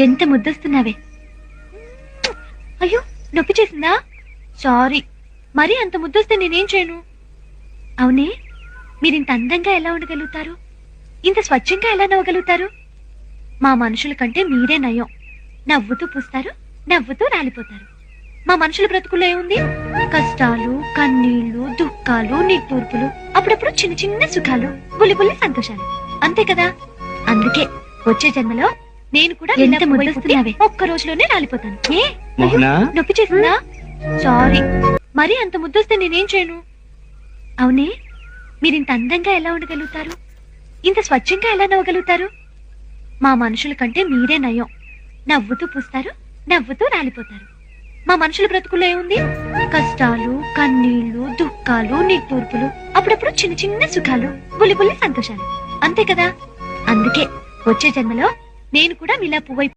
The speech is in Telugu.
ఎంత ముద్దొస్తున్నావే. అయ్యో, నొప్పి చేసిందా? సారీ. మరి అంత ముద్దొస్తే నేనేం చేయను? అవునే, మీరింత అందంగా ఎలా ఉండగలుగుతారు? ఇంత స్వచ్ఛంగా ఎలా నవ్వగలుగుతారు? మా మనుషుల కంటే మీరే నయం. నవ్వుతూ పూస్తారు, నవ్వుతూ రాలిపోతారు. మా మనుషుల బ్రతుకుల్లో ఏముంది? కష్టాలు, కన్నీళ్లు, దుఃఖాలు, నిట్టూర్పులు, అప్పుడప్పుడు చిన్న చిన్న సుఖాలు, బుల్లి బుల్లి సంతోషాలు, అంతే కదా. అందుకే వచ్చే జన్మలో నేను కూడా ఎంత ముద్దొస్తున్నావే ఒక్క రోజులోనే రాలిపోతాను. ఏ నొప్పి చేసిందా? సారీ. మరి అంత ముద్దొస్తే నేనేం చేయను? అవునే, మీరింత అందంగా ఎలా ఉండగలుగుతారు? ఇంత స్వచ్ఛంగా ఎలా నవ్వగలుగుతారు? మా మనుషుల కంటే మీరే నయం. నవ్వుతూ పూస్తారు, నవ్వుతూ రాలిపోతారు. మా మనుషుల బ్రతుకుల్లో ఏముంది? కష్టాలు, కన్నీళ్లు, దుఃఖాలు, నిట్టూర్పులు, అప్పుడప్పుడు చిన్న చిన్న సుఖాలు, బుల్లి బుల్లి సంతోషాలు, అంతే కదా. అందుకే వచ్చే జన్మలో నేను కూడా మీలా పువ్వై